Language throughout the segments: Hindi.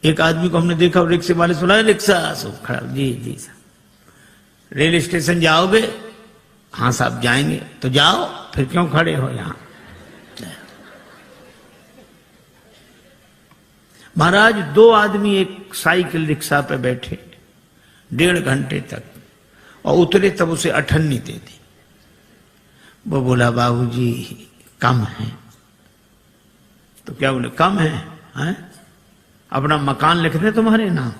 एक आदमी को हमने देखा, रिक्शे वाले सुना, रिक्शा सब खड़ा, जी जी साहब रेल स्टेशन जाओगे? हाँ साहब जाएंगे। तो जाओ, फिर क्यों खड़े हो यहां? महाराज 2 आदमी एक साइकिल रिक्शा पे बैठे 1.5 घंटे तक, और उतरे तब उसे अठन्नी दे दी। वो बोला बाबूजी कम है। तो क्या बोले कम है, हैं? अपना मकान लिख दे, तुम्हारे नाम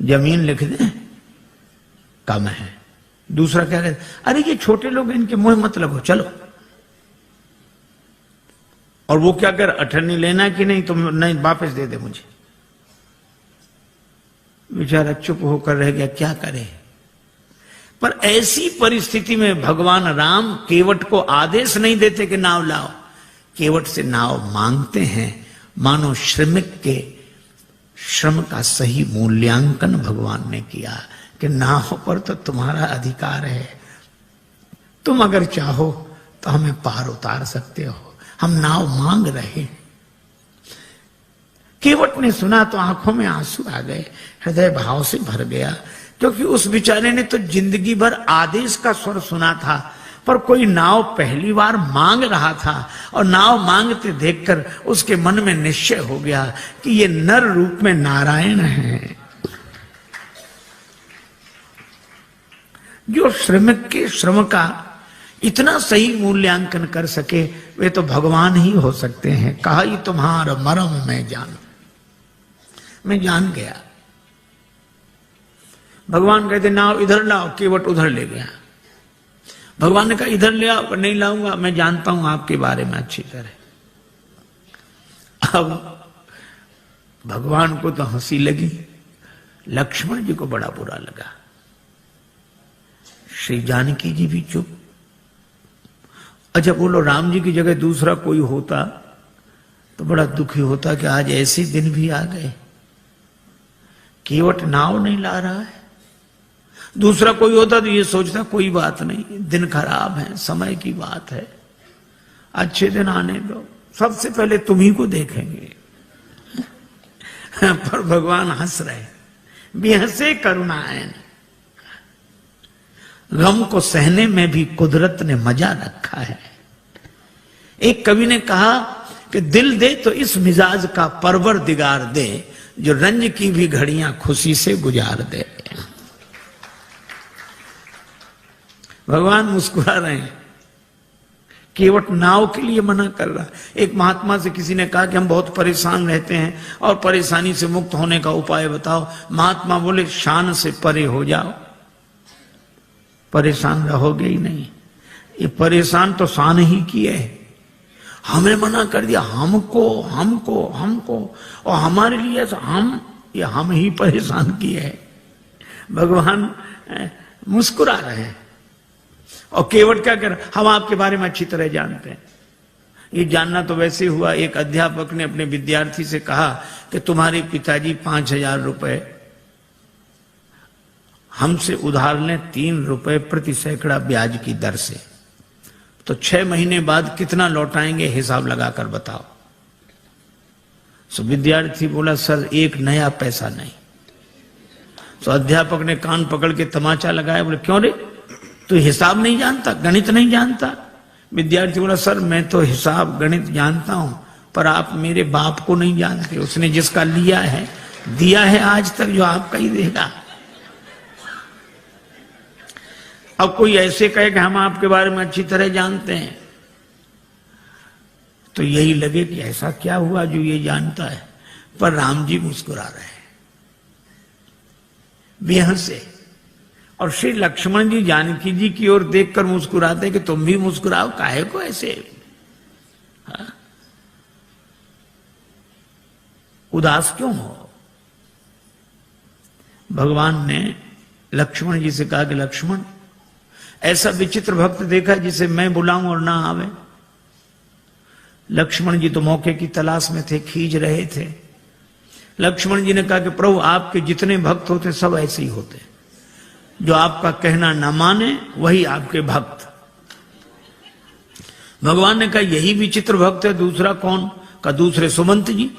जमीन लिख दे, कम है। दूसरा क्या कहते, अरे ये छोटे लोग इनके मुंह मत लगो, चलो। और वो क्या कर, अठन्नी लेना कि नहीं? तुम नहीं, वापस दे दे मुझे। बेचारा चुप होकर रह गया, क्या करे। पर ऐसी परिस्थिति में भगवान राम केवट को आदेश नहीं देते कि नाव लाओ, केवट से नाव मांगते हैं। मानो श्रमिक के श्रम का सही मूल्यांकन भगवान ने किया कि नाव पर तो तुम्हारा अधिकार है, तुम अगर चाहो तो हमें पार उतार सकते हो, हम नाव मांग रहे। केवट ने सुना तो आंखों में आंसू आ गए, हृदय भाव से भर गया, क्योंकि उस बेचारे ने तो जिंदगी भर आदेश का स्वर सुना था, पर कोई नाव पहली बार मांग रहा था, और नाव मांगते देखकर उसके मन में निश्चय हो गया कि ये नर रूप में नारायण है। जो श्रमिक के श्रम का इतना सही मूल्यांकन कर सके, वे तो भगवान ही हो सकते हैं। कहा ही तुम्हारा मरम मैं जान गया। भगवान कहते नाव इधर लाओ, केवट उधर ले गया। भगवान ने कहा इधर ले आओ, नहीं लाऊंगा, मैं जानता हूं आपके बारे में अच्छी तरह। अब भगवान को तो हंसी लगी, लक्ष्मण जी को बड़ा बुरा लगा। श्री जानकी जी भी चुप। अच्छा बोलो, राम जी की जगह दूसरा कोई होता तो बड़ा दुखी होता कि आज ऐसे दिन भी आ गए, केवट नाव नहीं ला रहा है। दूसरा कोई होता तो ये सोचता कोई बात नहीं, दिन खराब है, समय की बात है, अच्छे दिन आने दो, सबसे पहले तुम्ही को देखेंगे। पर भगवान हंस रहे, बेहसे करुणाएं। गम को सहने में भी कुदरत ने मजा रखा है। एक कवि ने कहा कि दिल दे तो इस मिजाज का परवरदिगार दे, जो रंज की भी घड़ियां खुशी से गुजार दे। भगवान मुस्कुरा रहे हैं, केवट नाव के लिए मना कर रहा। एक महात्मा से किसी ने कहा कि हम बहुत परेशान रहते हैं और परेशानी से मुक्त होने का उपाय बताओ। महात्मा बोले शान से परे हो जाओ, परेशान रहोगे ही नहीं। ये परेशान तो शान ही किए, हमें मना कर दिया, हमको हमको हमको, और हमारे लिए हम ही परेशान किए हैं। भगवान मुस्कुरा रहे हैं। और केवट क्या कर, हम आपके बारे में अच्छी तरह जानते हैं। ये जानना तो वैसे हुआ, एक अध्यापक ने अपने विद्यार्थी से कहा कि तुम्हारे पिताजी 5,000 रुपए हमसे उधार लें 3 रुपए प्रति सैकड़ा ब्याज की दर से, तो 6 महीने बाद कितना लौटाएंगे, हिसाब लगाकर बताओ। सो विद्यार्थी बोला सर 1 नया पैसा नहीं। तो अध्यापक ने कान पकड़ के तमाचा लगाया, बोले क्यों रे, तू हिसाब नहीं जानता, गणित नहीं जानता? विद्यार्थी बोला सर मैं तो हिसाब गणित जानता हूं, पर आप मेरे बाप को नहीं जानते, उसने जिसका लिया है दिया है आज तक, जो आपका ही देगा। अब कोई ऐसे कहे कि हम आपके बारे में अच्छी तरह जानते हैं, तो यही लगे कि ऐसा क्या हुआ जो ये जानता है। पर राम जी मुस्कुरा रहे हैं बेहसे, और श्री लक्ष्मण जी जानकी जी की ओर देखकर मुस्कुराते कि तुम भी मुस्कुराओ, काहे को ऐसे उदास क्यों हो। भगवान ने लक्ष्मण जी से कहा कि लक्ष्मण, ऐसा विचित्र भक्त देखा जिसे मैं बुलाऊं और ना आवे। लक्ष्मण जी तो मौके की तलाश में थे, खींच रहे थे। लक्ष्मण जी ने कहा कि प्रभु आपके जितने भक्त होते सब ऐसे ही होते, जो आपका कहना न माने वही आपके भक्त। भगवान ने कहा यही विचित्र भक्त है, दूसरा कौन? का दूसरे सुमंत जी।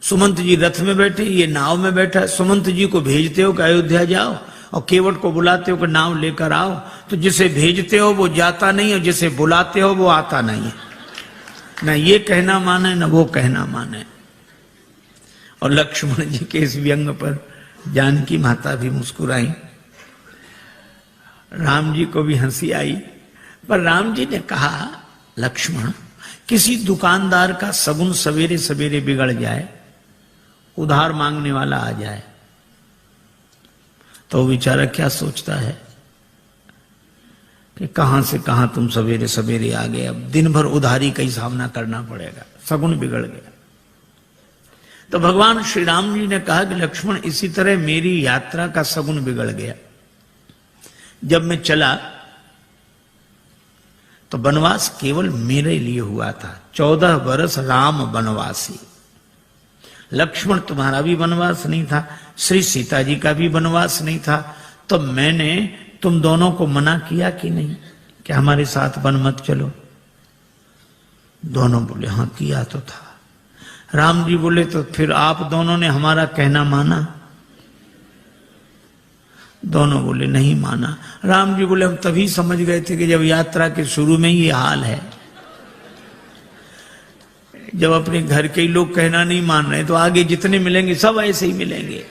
सुमंत जी रथ में बैठे, ये नाव में बैठा। सुमंत जी को भेजते हो कि अयोध्या जाओ, और केवट को बुलाते हो कि नाव लेकर आओ। तो जिसे भेजते हो वो जाता नहीं, और जिसे बुलाते हो वो आता नहीं है। न ये कहना माने न वो कहना माने। और लक्ष्मण जी के इस व्यंग पर जानकी माता भी मुस्कुराई, राम जी को भी हंसी आई। पर राम जी ने कहा, लक्ष्मण, किसी दुकानदार का सगुन सवेरे सवेरे बिगड़ जाए, उधार मांगने वाला आ जाए, तो वो बेचारा क्या सोचता है कि कहां से कहां तुम सवेरे सवेरे आ गए, अब दिन भर उधारी का ही सामना करना पड़ेगा, सगुन बिगड़ गया। तो भगवान श्री राम जी ने कहा कि लक्ष्मण, इसी तरह मेरी यात्रा का सगुन बिगड़ गया। जब मैं चला तो वनवास केवल मेरे लिए हुआ था। 14 वर्ष राम वनवासी। लक्ष्मण तुम्हारा भी वनवास नहीं था, श्री सीता जी का भी वनवास नहीं था। तो मैंने तुम दोनों को मना किया कि नहीं कि हमारे साथ वन मत चलो? दोनों बोले हाँ किया तो था। राम जी बोले तो फिर आप दोनों ने हमारा कहना माना? दोनों बोले नहीं माना। राम जी बोले हम तभी समझ गए थे कि जब यात्रा के शुरू में ये हाल है, जब अपने घर के ही लोग कहना नहीं मान रहे तो आगे जितने मिलेंगे सब ऐसे ही मिलेंगे।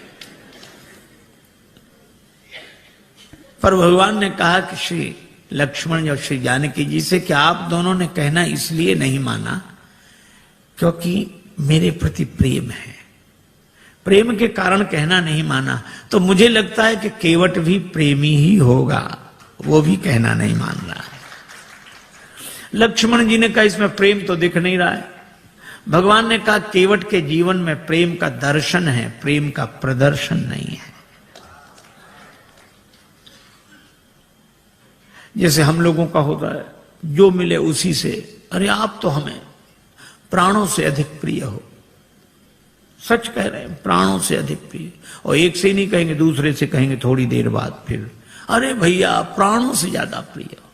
पर भगवान ने कहा कि श्री लक्ष्मण और श्री जानकी जी से कि आप दोनों ने कहना इसलिए नहीं माना क्योंकि मेरे प्रति प्रेम है, प्रेम के कारण कहना नहीं माना। तो मुझे लगता है कि केवट भी प्रेमी ही होगा, वो भी कहना नहीं मान रहा है। लक्ष्मण जी ने कहा इसमें प्रेम तो दिख नहीं रहा है। भगवान ने कहा केवट के जीवन में प्रेम का दर्शन है, प्रेम का प्रदर्शन नहीं है। जैसे हम लोगों का होता है, जो मिले उसी से, अरे आप तो हमें प्राणों से अधिक प्रिय हो। सच कह रहे हैं, प्राणों से अधिक प्रिय। और एक से नहीं कहेंगे, दूसरे से कहेंगे थोड़ी देर बाद फिर, अरे भैया प्राणों से ज्यादा प्रिय हो।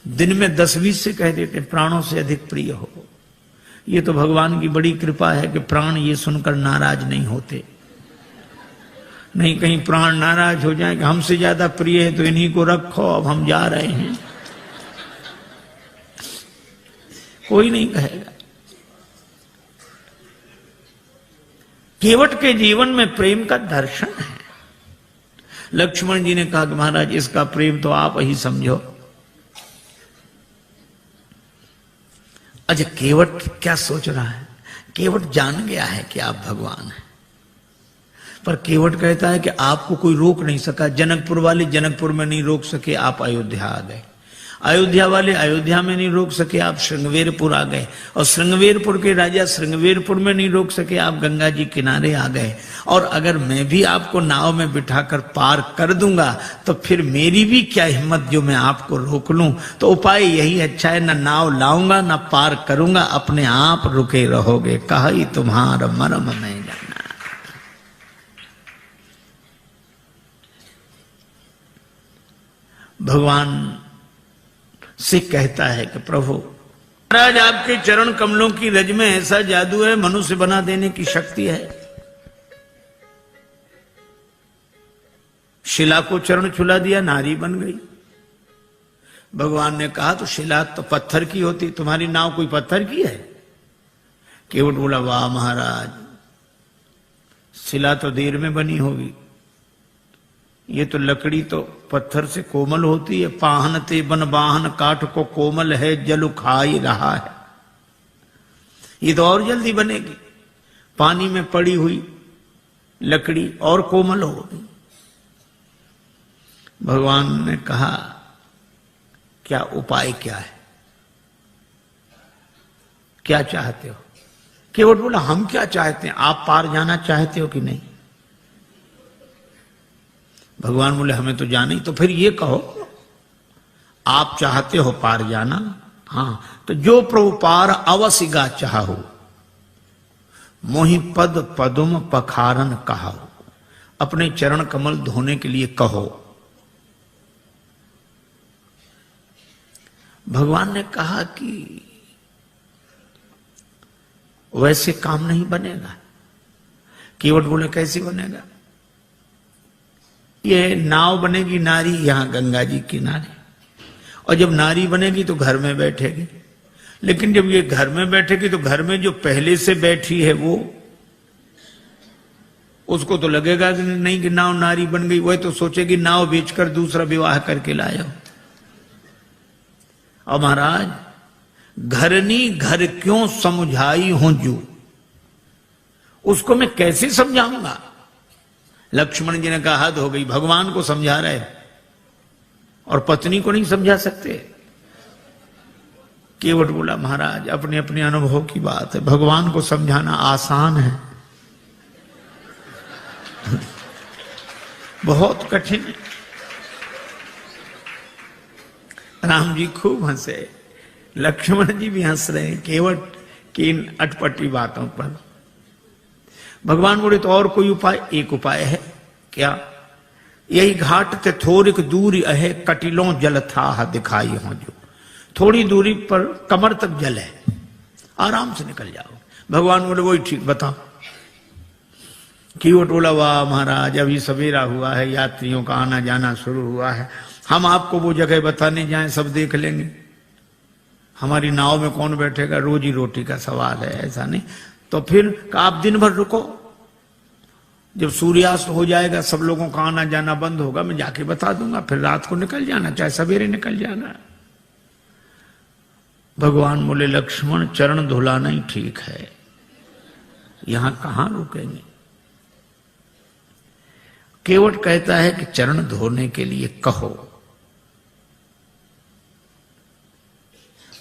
दिन में 10-20 से कह देते प्राणों से अधिक प्रिय हो। ये तो भगवान की बड़ी कृपा है कि प्राण ये सुनकर नाराज नहीं होते। नहीं कहीं प्राण नाराज हो जाए कि हमसे ज्यादा प्रिय है तो इन्हीं को रखो, अब हम जा रहे हैं, कोई नहीं कहेगा। केवट के जीवन में प्रेम का दर्शन है। लक्ष्मण जी ने कहा कि महाराज इसका प्रेम तो आप ही समझो। अच्छा केवट क्या सोच रहा है? केवट जान गया है कि आप भगवान हैं, पर केवट कहता है कि आपको कोई रोक नहीं सका। जनकपुर वाले जनकपुर में नहीं रोक सके, आप अयोध्या आ गए। अयोध्या वाले अयोध्या में नहीं रोक सके, आप श्रृंगवेरपुर आ गए। और श्रृंगवेरपुर के राजा श्रृंगवेरपुर में नहीं रोक सके, आप गंगा जी किनारे आ गए। और अगर मैं भी आपको नाव में बिठाकर पार कर दूंगा तो फिर मेरी भी क्या हिम्मत जो मैं आपको रोक लूं। तो उपाय यही अच्छा है, ना नाव लाऊंगा ना पार करूंगा, अपने आप रुके रहोगे। कही तुम्हारा मरम में जाना। भगवान से कहता है कि प्रभु महाराज आपके चरण कमलों की रज में ऐसा जादू है, मनुष्य बना देने की शक्ति है। शिला को चरण छुला दिया, नारी बन गई। भगवान ने कहा तो शिला तो पत्थर की होती, तुम्हारी नाव कोई पत्थर की है? केवट बोला वाह महाराज, शिला तो देर में बनी होगी, ये तो लकड़ी तो पत्थर से कोमल होती है। पाहन ते बन बाहन काठ को कोमल है, जल खाई रहा है। ये तो और जल्दी बनेगी, पानी में पड़ी हुई लकड़ी और कोमल होगी। भगवान ने कहा क्या उपाय क्या है, क्या चाहते हो? केवट बोला हम क्या चाहते हैं, आप पार जाना चाहते हो कि नहीं? भगवान बोले हमें तो जाना ही। तो फिर ये कहो आप चाहते हो पार जाना? हाँ, तो जो प्रभु पार अवसिगा चाहो, मोहि पद पदुम पखारन कहो। अपने चरण कमल धोने के लिए कहो। भगवान ने कहा कि वैसे काम नहीं बनेगा। केवट बोले कैसे बनेगा? ये नाव बनेगी नारी यहां गंगा जी किनारे, और जब नारी बनेगी तो घर में बैठेगी। लेकिन जब ये घर में बैठेगी तो घर में जो पहले से बैठी है वो, उसको तो लगेगा कि नहीं कि नाव नारी बन गई, वह तो सोचेगी नाव बेचकर दूसरा विवाह करके लाया हो। और महाराज, घरनी घर क्यों समझाई हूं जू, उसको मैं कैसे समझाऊंगा? लक्ष्मण जी ने कहा हद हो गई, भगवान को समझा रहे और पत्नी को नहीं समझा सकते। केवट बोला महाराज अपने अपने अनुभव की बात है, भगवान को समझाना आसान है, बहुत कठिन है। राम जी खूब हंसे, लक्ष्मण जी भी हंस रहे हैं केवट की इन अटपटी बातों पर। भगवान बोले तो और कोई उपाय? एक उपाय है। क्या? यही घाट ते थोड़िक दूरी है, कटिलों जल था दिखाई हो जो, थोड़ी दूरी पर कमर तक जल है, आराम से निकल जाओ। भगवान बोले वही ठीक, बताओ। केवट बोला वाह महाराज, अभी सवेरा हुआ है, यात्रियों का आना जाना शुरू हुआ है, हम आपको वो जगह बताने जाएं सब देख लेंगे, हमारी नाव में कौन बैठेगा, रोजी रोटी का सवाल है, ऐसा नहीं। तो फिर आप दिन भर रुको, जब सूर्यास्त हो जाएगा सब लोगों का आना जाना बंद होगा, मैं जाके बता दूंगा, फिर रात को निकल जाना, चाहे सवेरे निकल जाना। भगवान बोले लक्ष्मण चरण धुलाना ही ठीक है, यहां कहां रुकेंगे। केवट कहता है कि चरण धोने के लिए कहो।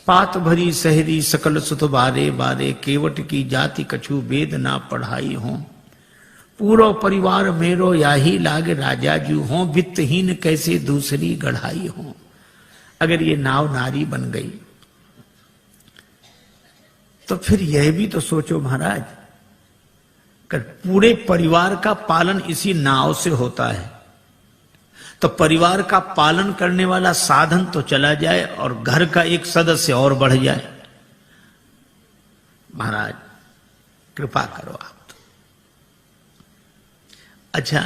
पात भरी सहरी सकल सुत बारे बारे, केवट की जाति कछु वेद ना पढ़ाई हो, पूरा परिवार मेरो याही लाग राजा जू हो, वित्तहीन कैसे दूसरी गढ़ाई हो। अगर ये नाव नारी बन गई तो फिर यह भी तो सोचो महाराज, कर पूरे परिवार का पालन इसी नाव से होता है, तो परिवार का पालन करने वाला साधन तो चला जाए और घर का एक सदस्य और बढ़ जाए। महाराज कृपा करो आप तो। अच्छा,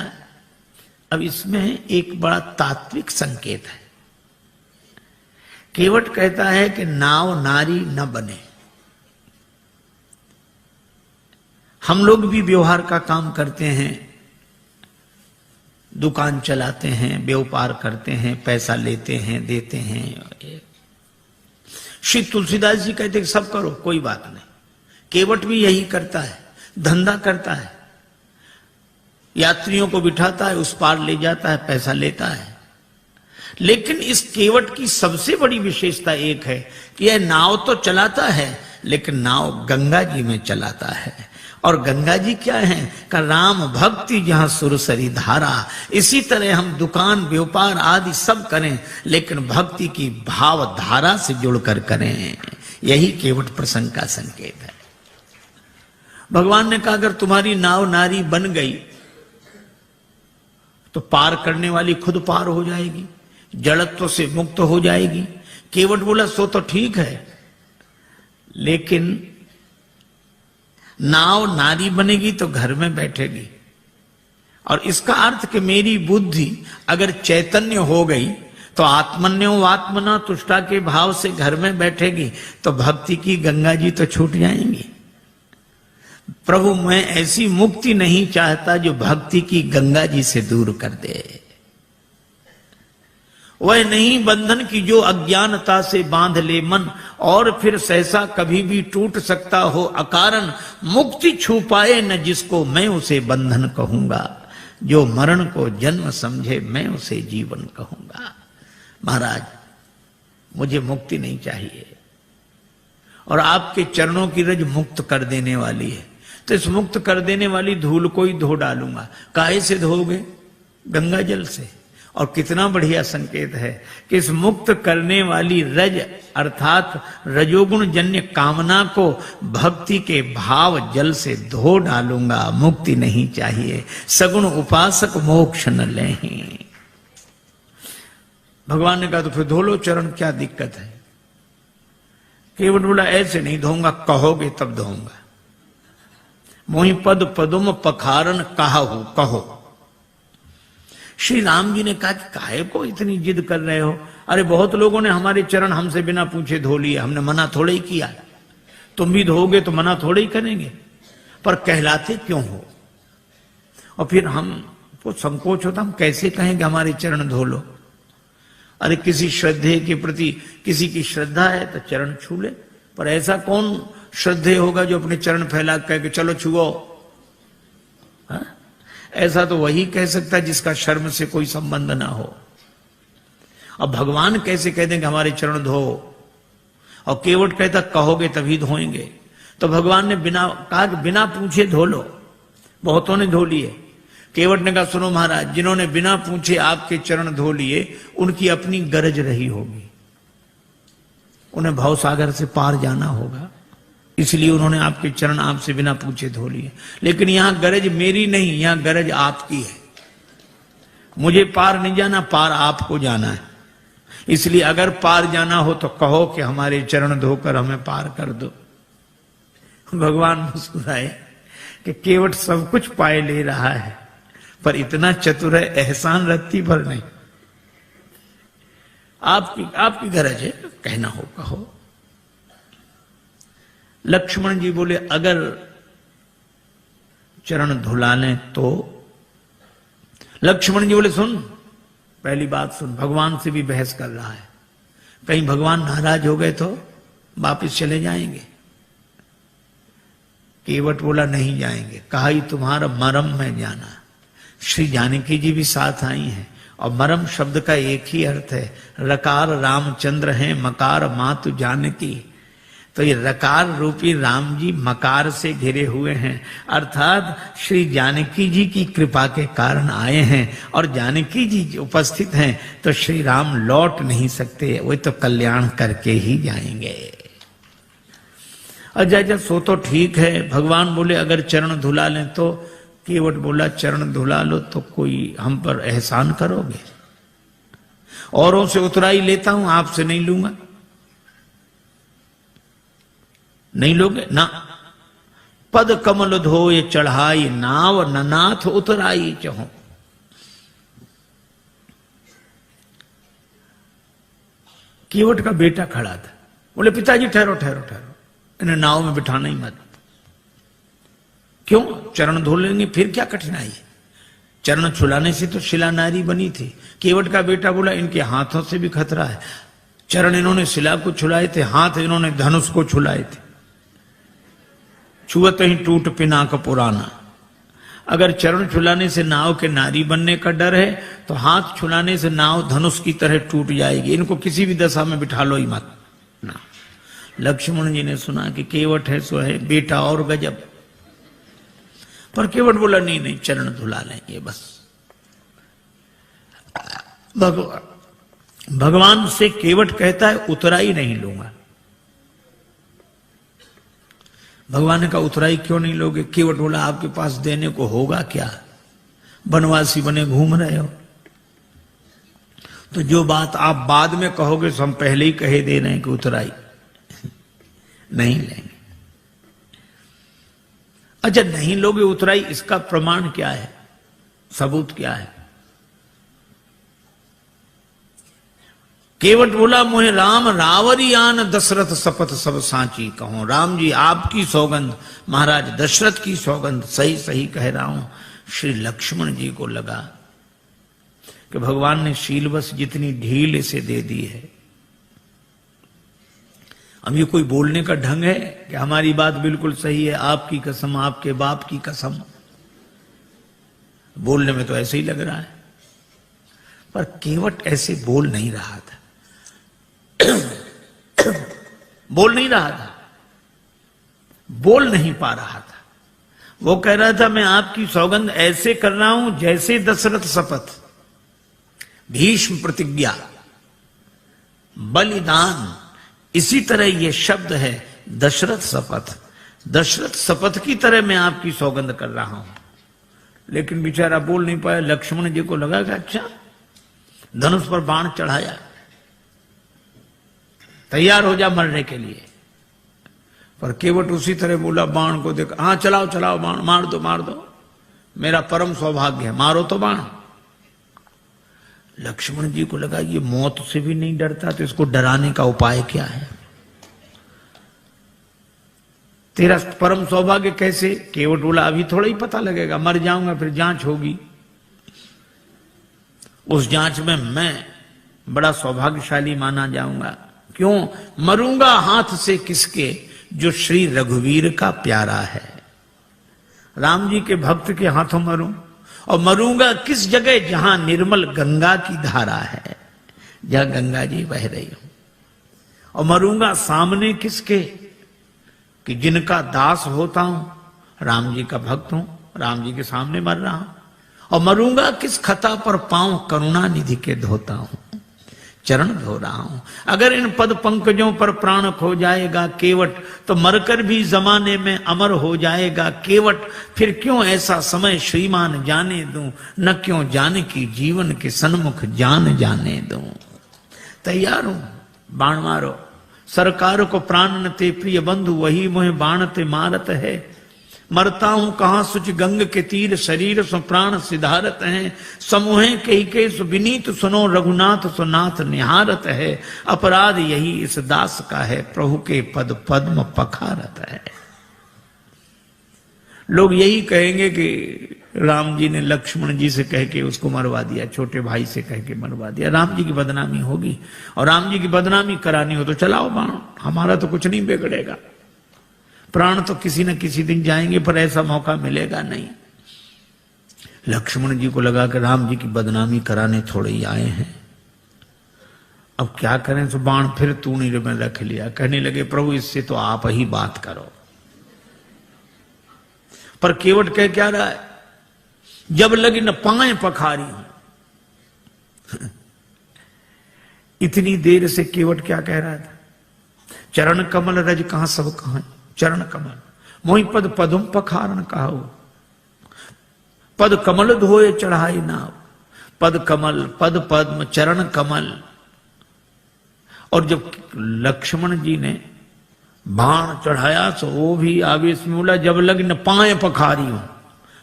अब इसमें एक बड़ा तात्विक संकेत है। केवट कहता है कि नाव नारी न बने। हम लोग भी व्यवहार का काम करते हैं, दुकान चलाते हैं, व्यापार करते हैं, पैसा लेते हैं, देते हैं। श्री तुलसीदास जी कहते हैं सब करो, कोई बात नहीं। केवट भी यही करता है, धंधा करता है, यात्रियों को बिठाता है, उस पार ले जाता है, पैसा लेता है। लेकिन इस केवट की सबसे बड़ी विशेषता एक है कि यह नाव तो चलाता है, लेकिन नाव गंगा जी में चलाता है। और गंगा जी क्या है? का राम भक्ति जहां सुरसरी धारा। इसी तरह हम दुकान व्यापार आदि सब करें, लेकिन भक्ति की भाव धारा से जुड़कर करें। यही केवट प्रसंग का संकेत है। भगवान ने कहा अगर तुम्हारी नाव नारी बन गई तो पार करने वाली खुद पार हो जाएगी, जड़त्व से मुक्त हो जाएगी। केवट बोला सो तो ठीक है, लेकिन नाव नारी बनेगी तो घर में बैठेगी, और इसका अर्थ कि मेरी बुद्धि अगर चैतन्य हो गई तो आत्मन्यो आत्मना तुष्टा के भाव से घर में बैठेगी, तो भक्ति की गंगा जी तो छूट जाएंगी। प्रभु मैं ऐसी मुक्ति नहीं चाहता जो भक्ति की गंगा जी से दूर कर दे। वह नहीं बंधन की जो अज्ञानता से बांध ले मन, और फिर सहसा कभी भी टूट सकता हो अकारण। मुक्ति छू पाए न जिसको मैं उसे बंधन कहूंगा, जो मरण को जन्म समझे मैं उसे जीवन कहूंगा। महाराज मुझे मुक्ति नहीं चाहिए, और आपके चरणों की रज मुक्त कर देने वाली है, तो इस मुक्त कर देने वाली धूल को ही धो डालूंगा। काहे से धोगे? गंगा जल से। और कितना बढ़िया संकेत है कि इस मुक्त करने वाली रज अर्थात रजोगुण जन्य कामना को भक्ति के भाव जल से धो डालूंगा। मुक्ति नहीं चाहिए, सगुण उपासक मोक्ष न लें। भगवान ने कहा तो फिर धो लो चरण, क्या दिक्कत है? केवट बोला ऐसे नहीं धोऊंगा, कहोगे तब धोऊंगा। मोहि पद पदुम पखारन कहाहु कहो। श्री राम जी ने कहा कि काहे को इतनी जिद कर रहे हो? अरे बहुत लोगों ने हमारे चरण हमसे बिना पूछे धो लिए, हमने मना थोड़े ही किया। तुम भी धोगे तो मना थोड़े ही करेंगे, पर कहलाते क्यों हो? और फिर हमको संकोच होता, हम कैसे कहें कि हमारे चरण धो लो? अरे किसी श्रद्धे के प्रति किसी की श्रद्धा है तो चरण छू ले, पर ऐसा कौन श्रद्धेय होगा जो अपने चरण फैला कह के चलो छुओ? ऐसा तो वही कह सकता है जिसका शर्म से कोई संबंध ना हो। अब भगवान कैसे कह देंगे हमारे चरण धो? और केवट कहता कहोगे तभी धोएंगे। तो भगवान ने बिना कहा कि बिना पूछे धो लो। बहुतों ने धो लिए। केवट ने कहा सुनो महाराज, जिन्होंने बिना पूछे आपके चरण धो लिए उनकी अपनी गरज रही होगी, उन्हें भवसागर से पार जाना होगा, इसलिए उन्होंने आपके चरण आपसे बिना पूछे धो लिए। लेकिन यहां गरज मेरी नहीं, यहां गरज आपकी है। मुझे पार नहीं जाना, पार आपको जाना है। इसलिए अगर पार जाना हो तो कहो कि हमारे चरण धोकर हमें पार कर दो। भगवान मुस्कुराए कि केवट सब कुछ पाए ले रहा है, पर इतना चतुर है एहसान रत्ती भर नहीं। आपकी गरज है, कहना हो कहो। लक्ष्मण जी बोले अगर चरण धुला लें तो? लक्ष्मण जी बोले सुन, पहली बात सुन, भगवान से भी बहस कर रहा है, कहीं भगवान नाराज हो गए तो वापिस चले जाएंगे। केवट बोला नहीं जाएंगे। कहा ही तुम्हारा मरम में जाना। श्री जानकी जी भी साथ आई हैं, और मरम शब्द का एक ही अर्थ है, रकार रामचंद्र हैं, मकार मातु जानकी। तो ये रकार रूपी राम जी मकार से घिरे हुए हैं, अर्थात श्री जानकी जी की कृपा के कारण आए हैं, और जानकी जी उपस्थित हैं तो श्री राम लौट नहीं सकते, वे तो कल्याण करके ही जाएंगे। अच्छा सो तो ठीक है। भगवान बोले अगर चरण धुला लें तो? केवट बोला चरण धुला लो तो कोई हम पर एहसान करोगे? औरों से उतराई लेता हूं, आपसे नहीं लूंगा। नहीं लोगे ना? पद कमल धोए चढ़ाई नाव, ननाथ उतराई चहो। केवट का बेटा खड़ा था, बोले पिताजी ठहरो ठहरो ठहरो, इन्हें नाव में बिठाना ही मत। क्यों? चरण धो लेंगे, फिर क्या कठिनाई है? चरण छुलाने से तो शिला नारी बनी थी। केवट का बेटा बोला इनके हाथों से भी खतरा है। चरण इन्होंने शिला को छुलाए थे, हाथ इन्होंने धनुष को छुलाए थे। छुअत ही टूट पिनाक पुराना। अगर चरण छुलाने से नाव के नारी बनने का डर है तो हाथ छुलाने से नाव धनुष की तरह टूट जाएगी। इनको किसी भी दशा में बिठा लो ही मत ना। लक्ष्मण जी ने सुना कि केवट है सो है, बेटा और गजब। पर केवट बोला नहीं नहीं, चरण धुला लेंगे बस। भगवान से केवट कहता है उतराई नहीं लूंगा। भगवान ने कहा उतराई क्यों नहीं लोगे? केवट बोला आपके पास देने को होगा क्या? बनवासी बने घूम रहे हो, तो जो बात आप बाद में कहोगे तो हम पहले ही कहे दे रहे हैं कि उतराई नहीं लेंगे। अच्छा नहीं लोगे उतराई, इसका प्रमाण क्या है? सबूत क्या है? केवट बोला मोहे राम रावरियान दशरथ शपथ सब सांची कहो। राम जी आपकी सौगंध, महाराज दशरथ की सौगंध, सही सही कह रहा हूं। श्री लक्ष्मण जी को लगा कि भगवान ने शीलवश जितनी ढील इसे दे दी है, अब ये कोई बोलने का ढंग है कि हमारी बात बिल्कुल सही है, आपकी कसम, आपके बाप की कसम। बोलने में तो ऐसे ही लग रहा है, पर केवट ऐसे बोल नहीं रहा था। बोल नहीं रहा था, बोल नहीं पा रहा था। वो कह रहा था मैं आपकी सौगंध ऐसे कर रहा हूं जैसे दशरथ शपथ, भीष्म प्रतिज्ञा, बलिदान, इसी तरह ये शब्द है दशरथ शपथ। दशरथ शपथ की तरह मैं आपकी सौगंध कर रहा हूं। लेकिन बेचारा बोल नहीं पाया। लक्ष्मण जी को लगा कि अच्छा, धनुष पर बाण चढ़ाया, तैयार हो जा मरने के लिए। पर केवट उसी तरह बोला, बाण को देख, हाँ चलाओ चलाओ बाण, मार दो मार दो, मेरा परम सौभाग्य है, मारो तो बाण। लक्ष्मण जी को लगा ये मौत से भी नहीं डरता, तो इसको डराने का उपाय क्या है? तेरा परम सौभाग्य कैसे? केवट बोला, अभी थोड़ा ही पता लगेगा, मर जाऊंगा, फिर जांच होगी, उस जांच में मैं बड़ा सौभाग्यशाली माना जाऊंगा। क्यों? मरूंगा हाथ से किसके, जो श्री रघुवीर का प्यारा है, राम जी के भक्त के हाथों मरूं। और मरूंगा किस जगह? जहां निर्मल गंगा की धारा है, जहां गंगा जी बह रही हो। और मरूंगा सामने किसके? कि जिनका दास होता हूं, राम जी का भक्त हूं, राम जी के सामने मर रहा हूं। और मरूंगा किस खता पर? पांव करुणा निधि के धोता हूं, चरण धो रहा हूं। अगर इन पद पंकजों पर प्राण खो जाएगा केवट, तो मरकर भी जमाने में अमर हो जाएगा केवट। फिर क्यों ऐसा समय श्रीमान जाने दूं, न क्यों जाने की जीवन के सन्मुख जान जाने दूं। तैयार हूं, बाण मारो। सरकार को प्राण न ते प्रिय बंधु, वही मोहे बाण ते मारत है। मरता हूं कहां सुच गंग के तीर, शरीर सो प्राण सिधारत है। समूहे के सु विनीत सुनो, रघुनाथ सो नाथ निहारत है। अपराध यही इस दास का है, प्रभु के पद पद्म पखारत है। लोग यही कहेंगे कि राम जी ने लक्ष्मण जी से कह के उसको मरवा दिया, छोटे भाई से कह के मरवा दिया, राम जी की बदनामी होगी। और राम जी की बदनामी करानी हो तो चलाओ बाण, हमारा तो कुछ नहीं बिगड़ेगा। प्राण तो किसी न किसी दिन जाएंगे, पर ऐसा मौका मिलेगा नहीं। लक्ष्मण जी को लगा कि राम जी की बदनामी कराने थोड़े ही आए हैं, अब क्या करें। तो बाण फिर तूणी में रख लिया। कहने लगे, प्रभु इससे तो आप ही बात करो। पर केवट कह क्या रहा है? जब लगी न पाए पखारी हूं। इतनी देर से केवट क्या कह रहा था? चरण कमल रज कहां सब कहां, चरण कमल मोहि पद पदुम पखारन कहाओ। पद कमल धोए चढ़ाई नाव, पद कमल पद पद्म चरण कमल। और जब लक्ष्मण जी ने बाण चढ़ाया तो वो भी आवेश में बोला, जब लग न पाए पखारी हूं।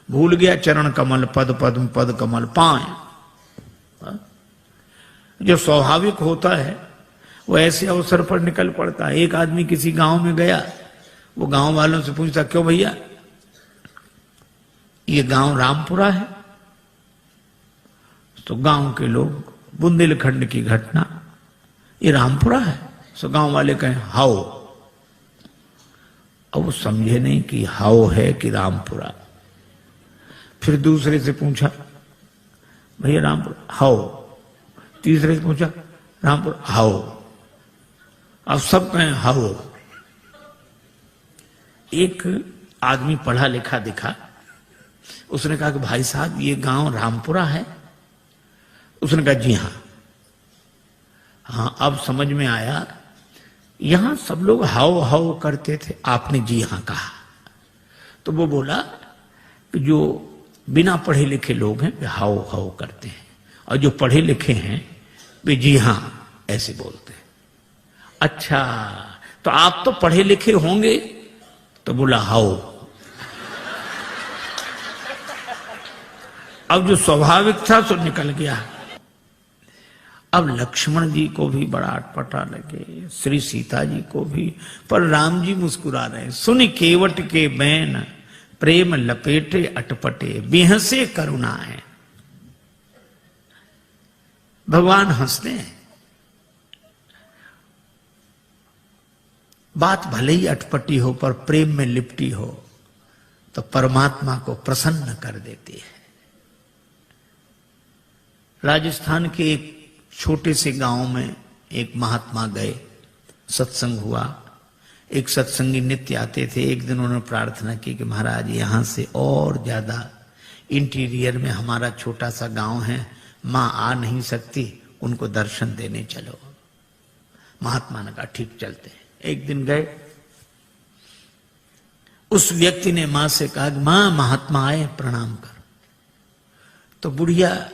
भूल गया चरण कमल, पद पद्म पद कमल, पाए। जो स्वाभाविक होता है वो ऐसे अवसर पर निकल पड़ता है। एक आदमी किसी गांव में गया, वो गांव वालों से पूछता, क्यों भैया ये गांव रामपुरा है? तो गांव के लोग, बुंदेलखंड की घटना, ये रामपुरा है? तो गांव वाले कहें हाओ। अब वो समझे नहीं कि हाओ है कि रामपुरा। फिर दूसरे से पूछा, भैया रामपुरा? हाओ। तीसरे से पूछा, रामपुरा? हाओ। अब सब कहें हाओ। एक आदमी पढ़ा लिखा दिखा, उसने कहा कि भाई साहब ये गांव रामपुरा है? उसने कहा जी हां। हाँ, अब समझ में आया, यहां सब लोग हाओ हाओ करते थे, आपने जी हां कहा। तो वो बोला कि जो बिना पढ़े लिखे लोग हैं वे हाओ हाओ करते हैं, और जो पढ़े लिखे हैं वे जी हां ऐसे बोलते हैं। अच्छा, तो आप तो पढ़े लिखे होंगे? तो बोला हाओ। अब जो स्वाभाविक था सो निकल गया। अब लक्ष्मण जी को भी बड़ा अटपटा लगे, श्री सीता जी को भी, पर राम जी मुस्कुरा रहे। सुन केवट के बैन, प्रेम लपेटे अटपटे, बेहसे करुणा है। भगवान हंसते हैं। बात भले ही अटपटी हो पर प्रेम में लिपटी हो तो परमात्मा को प्रसन्न कर देती है। राजस्थान के एक छोटे से गांव में एक महात्मा गए, सत्संग हुआ। एक सत्संगी नित्य आते थे। एक दिन उन्होंने प्रार्थना की कि महाराज यहां से और ज्यादा इंटीरियर में हमारा छोटा सा गांव है, मां आ नहीं सकती, उनको दर्शन देने चलो। महात्मा ने कहा ठीक चलते हैं। एक दिन गए, उस व्यक्ति ने मां से कहा कि मां महात्मा आए प्रणाम कर। तो बुढ़िया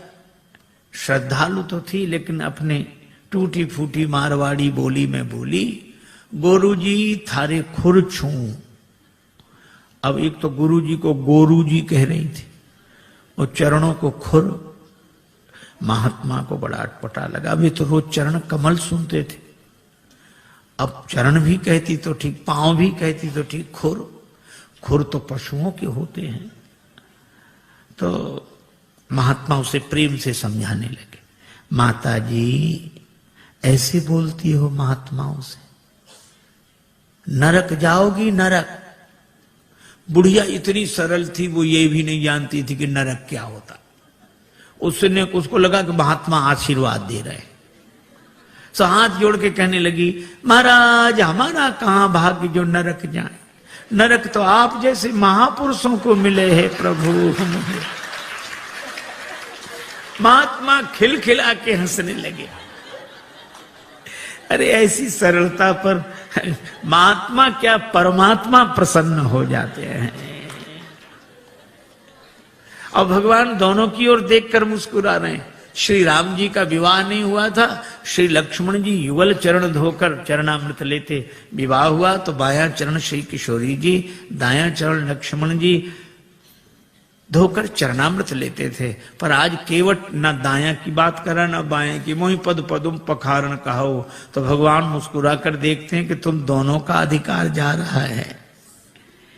श्रद्धालु तो थी लेकिन अपने टूटी फूटी मारवाड़ी बोली में बोली, गुरुजी थारे खुर छू। अब एक तो गुरुजी को गोरूजी कह रही थी और चरणों को खुर। महात्मा को बड़ा अटपटा लगा। अभी तो रोज चरण कमल सुनते थे, अब चरण भी कहती तो ठीक, पांव भी कहती तो ठीक, खुर। खुर तो पशुओं के होते हैं। तो महात्मा उसे प्रेम से समझाने लगे, माता जी ऐसे बोलती हो महात्माओं से, नरक जाओगी नरक। बुढ़िया इतनी सरल थी, वो ये भी नहीं जानती थी कि नरक क्या होता। उसको लगा कि महात्मा आशीर्वाद दे रहे हैं, तो हाथ जोड़ के कहने लगी, महाराज हमारा कहां भाग्य जो नरक जाए, नरक तो आप जैसे महापुरुषों को मिले हैं प्रभु। महात्मा खिलखिला के हंसने लगे। अरे ऐसी सरलता पर महात्मा क्या परमात्मा प्रसन्न हो जाते हैं। और भगवान दोनों की ओर देखकर मुस्कुरा रहे हैं। श्री राम जी का विवाह नहीं हुआ था, श्री लक्ष्मण जी युगल चरण धोकर चरणामृत लेते। विवाह हुआ तो बायां चरण श्री किशोरी जी, दायां चरण लक्ष्मण जी धोकर चरणामृत लेते थे। पर आज केवट न दायां की बात करा न बायां की, मोहि पद पदुम पखारण कहो। तो भगवान मुस्कुरा कर देखते हैं कि तुम दोनों का अधिकार जा रहा है,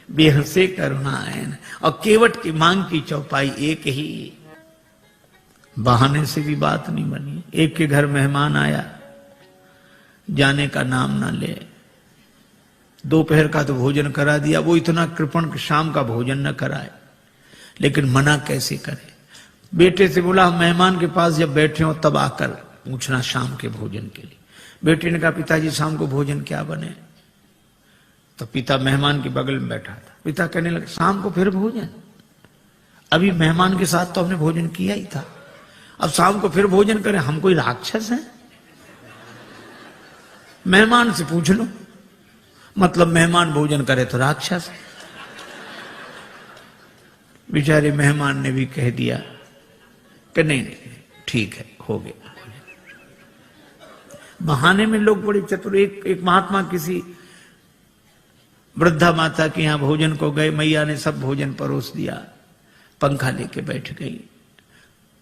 बेहसे करुणायन। और केवट की मांग की चौपाई एक ही, बहाने से भी बात नहीं बनी। एक के घर मेहमान आया, जाने का नाम ना ले। दोपहर का तो भोजन करा दिया, वो इतना कृपण कि शाम का भोजन न कराए। लेकिन मना कैसे करे। बेटे से बोला मेहमान के पास जब बैठे हो तब आकर पूछना शाम के भोजन के लिए। बेटे ने कहा पिताजी शाम को भोजन क्या बने। तो पिता मेहमान के बगल में बैठा था। पिता कहने लगे शाम को फिर भोजन, अभी मेहमान के साथ तो हमने भोजन किया ही था, अब शाम को फिर भोजन करें, हम कोई राक्षस हैं? मेहमान से पूछ लो, मतलब मेहमान भोजन करे तो राक्षस। बेचारे मेहमान ने भी कह दिया कि नहीं ठीक है, हो गया। बहाने में लोग बड़े चतुर। एक महात्मा किसी वृद्धा माता के यहां भोजन को गए, मैया ने सब भोजन परोस दिया, पंखा लेके बैठ गई।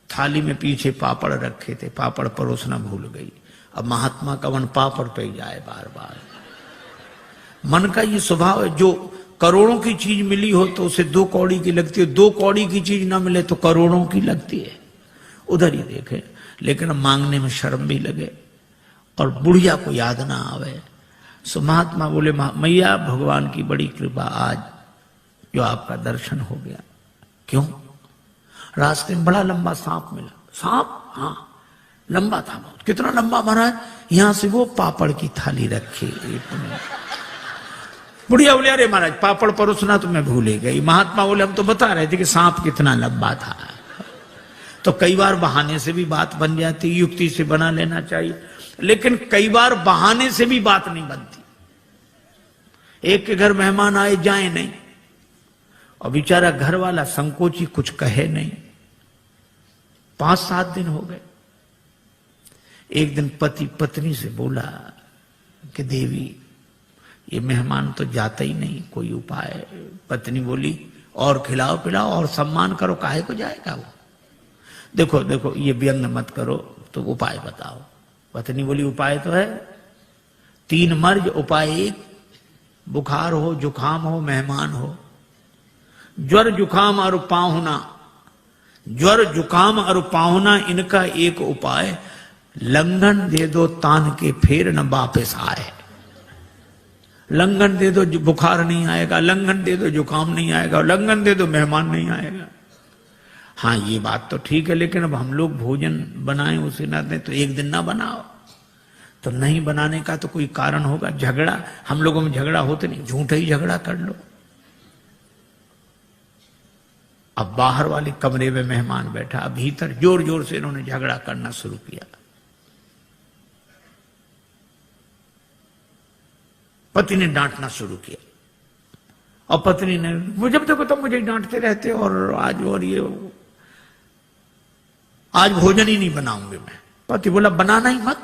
थाली में पीछे पापड़ रखे थे, पापड़ परोसना भूल गई। अब महात्मा का मन पापड़ पे जाए बार बार। मन का ये स्वभाव है, जो करोड़ों की चीज मिली हो तो उसे 2 कौड़ी की लगती है, 2 कौड़ी की चीज ना मिले तो करोड़ों की लगती है। उधर ही देखे, लेकिन मांगने में शर्म भी लगे और बुढ़िया को याद ना आवे। सो महात्मा बोले मैया भगवान की बड़ी कृपा, आज जो आपका दर्शन हो गया। क्यों? रास्ते में बड़ा लंबा सांप मिला। सांप? हाँ लंबा था बहुत। कितना लंबा महाराज? यहां से वो पापड़ की थाली रखी। बुढ़िया बोले अरे महाराज पापड़ परोसना तो मैं भूल ही गई। महात्मा बोले हम तो बता रहे थे कि सांप कितना लंबा था। तो कई बार बहाने से भी बात बन जाती, युक्ति से बना लेना चाहिए, लेकिन कई बार बहाने से भी बात नहीं बनती। एक के घर मेहमान आए जाए नहीं, और बेचारा घर वाला संकोची कुछ कहे नहीं। 5-7 दिन हो गए। एक दिन पति पत्नी से बोला कि देवी ये मेहमान तो जाता ही नहीं, कोई उपाय। पत्नी बोली और खिलाओ पिलाओ और सम्मान करो, काहे को जाएगा वो। देखो देखो ये व्यंग मत करो, तो उपाय बताओ। पत्नी बोली उपाय तो है, 3 मर्ज उपाय 1, बुखार हो जुखाम हो मेहमान हो। ज्वर जुखाम और पाहुना, ज्वर जुखाम और पाहुना इनका एक उपाय, लंघन दे दो तान के फेर न वापस आए। लंघन दे दो बुखार नहीं आएगा, लंघन दे दो जुकाम नहीं आएगा, लंघन दे दो मेहमान नहीं आएगा। हाँ ये बात तो ठीक है, लेकिन अब हम लोग भोजन बनाएं उसे ना दें तो एक दिन ना बनाओ। तो नहीं बनाने का तो कोई कारण होगा। झगड़ा, हम लोगों में झगड़ा होते नहीं, झूठा ही झगड़ा कर लो। अब बाहर वाले कमरे में मेहमान बैठा, अब भीतर जोर जोर से इन्होंने झगड़ा करना शुरू किया। पति ने डांटना शुरू किया और पत्नी ने, मुझे देखो तुम मुझे डांटते रहते और आज और ये आज भोजन ही नहीं बनाऊंगी मैं। पति बोला बनाना ही मत,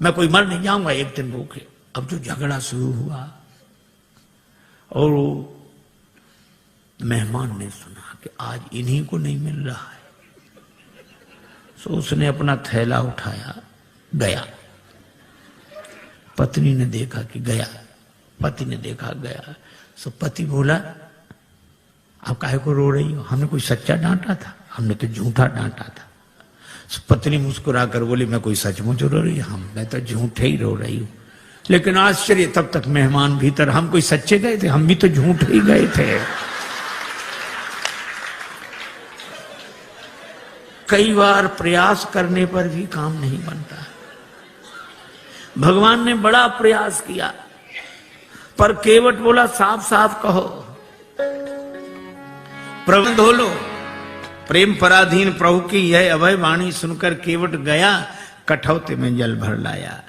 मैं कोई मर नहीं जाऊंगा एक दिन भूखे। अब जो झगड़ा शुरू हुआ और मेहमान ने सुना कि आज इन्हीं को नहीं मिल रहा है, तो उसने अपना थैला उठाया गया। पत्नी ने देखा कि गया, पति ने देखा गया। तो पति बोला आप काहे को रो रही हो, हमने कोई सच्चा डांटा था, हमने तो झूठा डांटा था। तो पत्नी मुस्कुरा कर बोली मैं कोई सचमुच रो रही हूं, मैं तो झूठे ही रो रही हूं। लेकिन आश्चर्य, तब तक मेहमान भीतर, हम कोई सच्चे गए थे, हम भी तो झूठे ही गए थे। कई बार प्रयास करने पर भी काम नहीं बनता। भगवान ने बड़ा प्रयास किया पर केवट बोला साफ साफ कहो, प्रबंध हो लो। प्रेम पराधीन प्रभु की यह अभय वाणी सुनकर केवट गया, कठौते में जल भर लाया।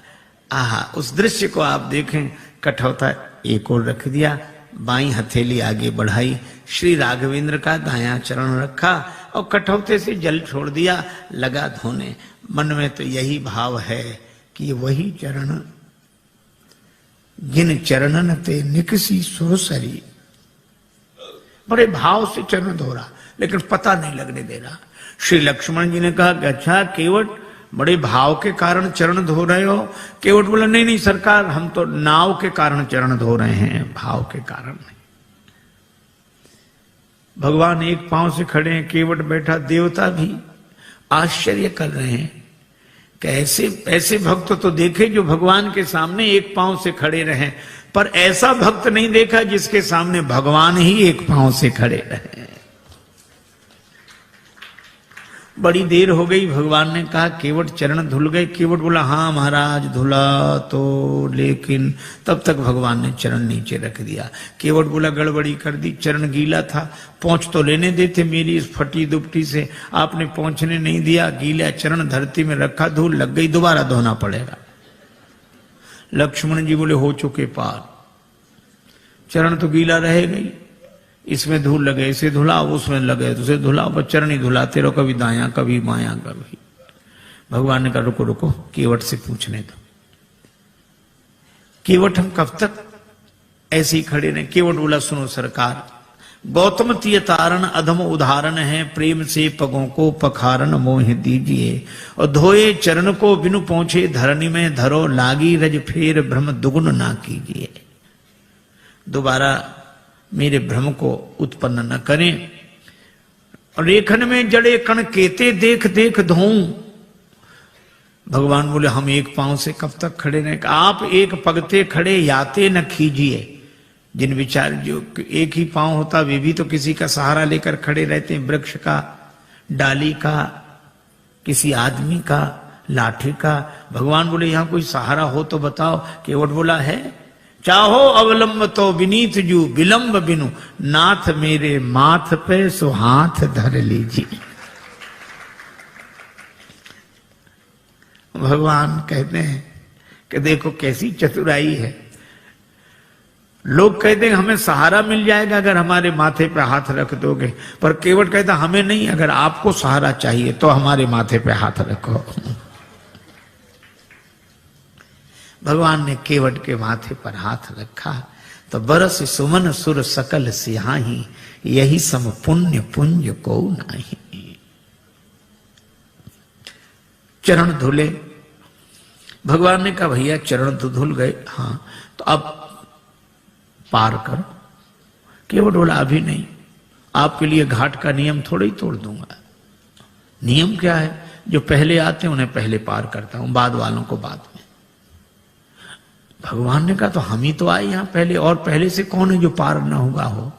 आहा, उस दृश्य को आप देखें। कठौता एक ओर रख दिया, बाईं हथेली आगे बढ़ाई, श्री राघवेंद्र का दायां चरण रखा और कठौते से जल छोड़ दिया, लगा धोने। मन में तो यही भाव है कि वही चरण जिन चरणन ते निकसी सुरसरी। बड़े भाव से चरण धो रहा लेकिन पता नहीं लगने दे रहा। श्री लक्ष्मण जी ने कहा कि अच्छा केवट, बड़े भाव के कारण चरण धो रहे हो? केवट बोला नहीं नहीं सरकार, हम तो नाव के कारण चरण धो रहे हैं, भाव के कारण नहीं। भगवान एक पांव से खड़े हैं, केवट बैठा, देवता भी आश्चर्य कर रहे हैं कि ऐसे भक्त तो देखे जो भगवान के सामने एक पांव से खड़े रहे, पर ऐसा भक्त नहीं देखा जिसके सामने भगवान ही एक पांव से खड़े रहे। बड़ी देर हो गई, भगवान ने कहा केवट चरण धुल गए? केवट बोला हाँ महाराज धुला तो, लेकिन तब तक भगवान ने चरण नीचे रख दिया। केवट बोला गड़बड़ी कर दी, चरण गीला था, पहुंच तो लेने देते मेरी इस फटी दुपटी से, आपने पहुंचने नहीं दिया, गीला चरण धरती में रखा, धूल लग गई, दोबारा धोना पड़ेगा। लक्ष्मण जी बोले हो चुके पार, चरण तो गीला रहेगा ही, इसमें धूल लगे इसे धुलाओ, उसमें लगे तो उसे धुलाओ, पर चरण ही धुलाते रहो, कभी दायां कभी बायां कभी। भगवान ने कहा रुको रुको, केवट से पूछने दो। केवट हम कब तक ऐसे ही खड़े रहे? केवट बोला सुनो सरकार, गौतम तीय तारण अधम उदाहरण है, प्रेम से पगों को पखारण मोह दीजिए, और धोए चरण को बिनु पहुंचे धरनी में धरो, लागी रज फेर भ्रम दुगुन ना कीजिए। दोबारा मेरे भ्रम को उत्पन्न न करें। रेखन में जड़े कण केते देख देख धोऊं। भगवान बोले हम एक पांव से कब तक खड़े रहें? आप एक पगते खड़े याते न खीजिए। जिन विचार जो एक ही पांव होता वे भी तो किसी का सहारा लेकर खड़े रहते हैं, वृक्ष का, डाली का, किसी आदमी का, लाठी का। भगवान बोले यहां कोई सहारा हो तो बताओ। केवट बोला है, चाहो अवलंब तो विनीत जू, विलंब बिनु नाथ मेरे माथ पे सो हाथ धर लीजिए। भगवान कहते हैं कि देखो कैसी चतुराई है। लोग कहते हैं हमें सहारा मिल जाएगा अगर हमारे माथे पे हाथ रख दोगे, पर केवट कहता हमें नहीं, अगर आपको सहारा चाहिए तो हमारे माथे पे हाथ रखो। भगवान ने केवट के माथे पर हाथ रखा तो बरस सुमन सुर सकल सिहाही, यही सम पुण्य पुंज को नाही। चरण धुले। भगवान ने कहा भैया चरण तो धुल गए, हाँ तो अब पार करो। केवट बोला अभी नहीं, आपके लिए घाट का नियम थोड़ा ही तोड़ दूंगा। नियम क्या है? जो पहले आते हैं उन्हें पहले पार करता हूं, बाद वालों को बाद में। भगवान ने कहा तो हम ही तो आए यहां पहले, और पहले से कौन है जो पार ना हुआ हो?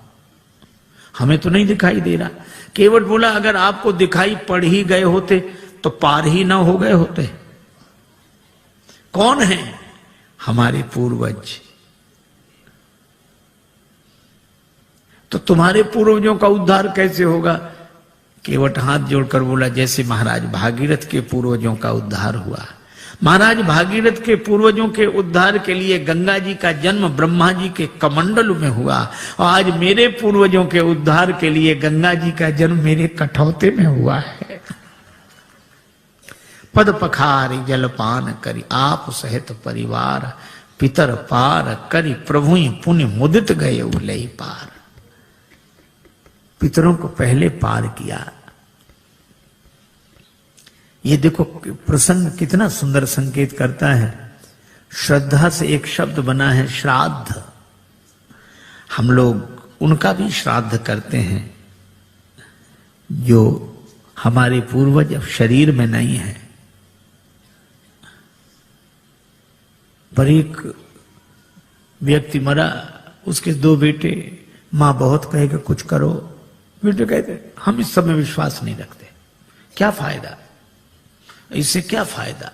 हमें तो नहीं दिखाई दे रहा। केवट बोला अगर आपको दिखाई पड़ ही गए होते तो पार ही ना हो गए होते। कौन है? हमारे पूर्वज। तो तुम्हारे पूर्वजों का उद्धार कैसे होगा? केवट हाथ जोड़कर बोला जैसे महाराज भागीरथ के पूर्वजों का उद्धार हुआ। महाराज भागीरथ के पूर्वजों के उद्धार के लिए गंगा जी का जन्म ब्रह्मा जी के कमंडल में हुआ, और आज मेरे पूर्वजों के उद्धार के लिए गंगा जी का जन्म मेरे कठौते में हुआ है। पद पखारी जलपान करी, आप सहित परिवार पितर पार करी, प्रभु पुण्य मुदित गए उलई पार। पितरों को पहले पार किया। ये देखो प्रसंग कितना सुंदर संकेत करता है। श्रद्धा से एक शब्द बना है श्राद्ध। हम लोग उनका भी श्राद्ध करते हैं जो हमारे पूर्वज अब शरीर में नहीं है। पर एक व्यक्ति मरा, उसके 2 बेटे, मां बहुत कहेगा कुछ करो, बेटे कहते हम इस सब में विश्वास नहीं रखते, क्या फायदा, इससे क्या फायदा।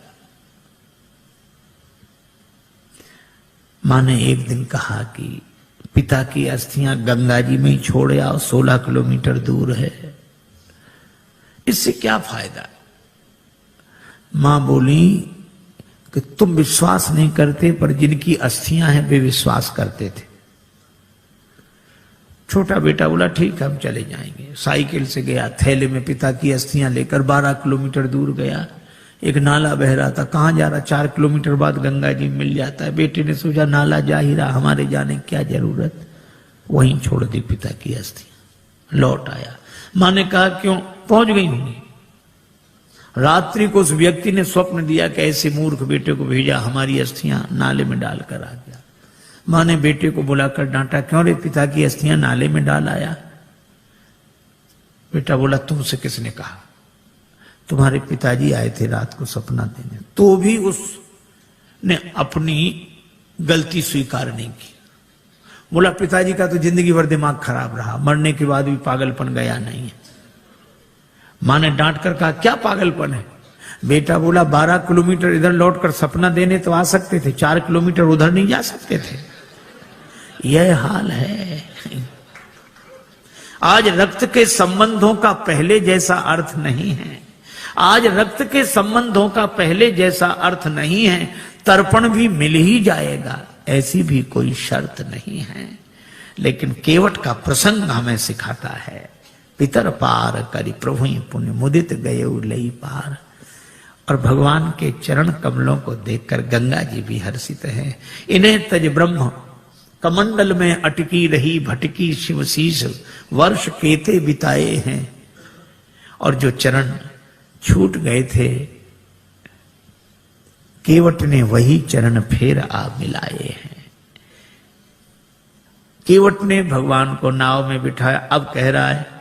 मां ने एक दिन कहा कि पिता की अस्थियां गंगा जी में ही छोड़ आओ, 16 किलोमीटर दूर है, इससे क्या फायदा। मां बोली कि तुम विश्वास नहीं करते, पर जिनकी अस्थियां हैं वे विश्वास करते थे। छोटा बेटा बोला ठीक है हम चले जाएंगे। साइकिल से गया, थैले में पिता की अस्थियां लेकर 12 किलोमीटर दूर गया। एक नाला बह रहा था, कहां जा रहा, 4 किलोमीटर बाद गंगा जी मिल जाता है। बेटे ने सोचा नाला जा ही रहा, हमारे जाने की क्या जरूरत, वहीं छोड़ दी पिता की अस्थियां। लौट आया, मां ने कहा क्यों, पहुंच गई होंगी। रात्रि को उस व्यक्ति ने स्वप्न दिया कि ऐसे मूर्ख बेटे को भेजा, हमारी अस्थियां नाले में डालकर आ गया। मां ने बेटे को बुलाकर डांटा, क्यों रे पिता की अस्थियां नाले में डाल आया। बेटा बोला तुमसे किसने कहा, तुम्हारे पिताजी आए थे रात को सपना देने। तो भी उसने अपनी गलती स्वीकार नहीं की। बोला पिताजी का तो जिंदगी भर दिमाग खराब रहा, मरने के बाद भी पागलपन गया नहीं है। मां ने डांट कर कहा क्या पागलपन है। बेटा बोला 12 किलोमीटर इधर लौटकर सपना देने तो आ सकते थे, 4 किलोमीटर उधर नहीं जा सकते थे। यह हाल है। आज रक्त के संबंधों का पहले जैसा अर्थ नहीं है। आज रक्त के संबंधों का पहले जैसा अर्थ नहीं है। तर्पण भी मिल ही जाएगा, ऐसी भी कोई शर्त नहीं है। लेकिन केवट का प्रसंग हमें सिखाता है, पितर पार करी प्रभु पुण्य मुदित गए लई पार। और भगवान के चरण कमलों को देखकर गंगा जी भी हर्षित हैं। इन्हें तज ब्रह्म कमंडल में अटकी रही भटकी शिवशीष, वर्ष केते बिताए हैं। और जो चरण छूट गए थे, केवट ने वही चरण फिर आ मिलाए हैं। केवट ने भगवान को नाव में बिठाया। अब कह रहा है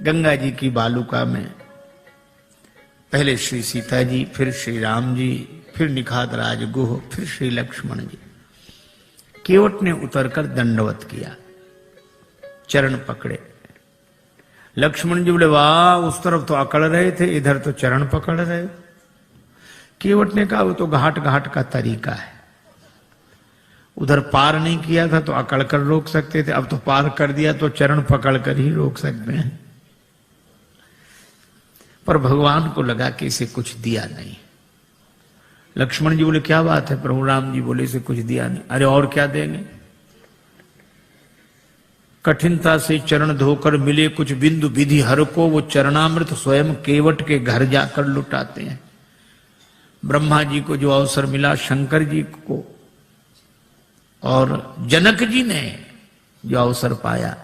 गंगा जी की बालुका में पहले श्री सीता जी, फिर श्री राम जी, फिर निखात राज गुह, फिर श्री लक्ष्मण जी। केवट ने उतरकर दंडवत किया, चरण पकड़े। लक्ष्मण जी बोले वाह, उस तरफ तो अकड़ रहे थे, इधर तो चरण पकड़ रहे। केवट ने कहा वो तो घाट घाट का तरीका है, उधर पार नहीं किया था तो अकड़ कर रोक सकते थे, अब तो पार कर दिया तो चरण पकड़ कर ही रोक सकते हैं। पर भगवान को लगा कि इसे कुछ दिया नहीं। लक्ष्मण जी बोले क्या बात है। प्रभु राम जी बोले इसे कुछ दिया नहीं। अरे और क्या देंगे। कठिनता से चरण धोकर मिले कुछ बिंदु विधि हर को, वो चरणामृत स्वयं केवट के घर जाकर लुटाते हैं। ब्रह्मा जी को जो अवसर मिला, शंकर जी को और जनक जी ने जो अवसर पाया,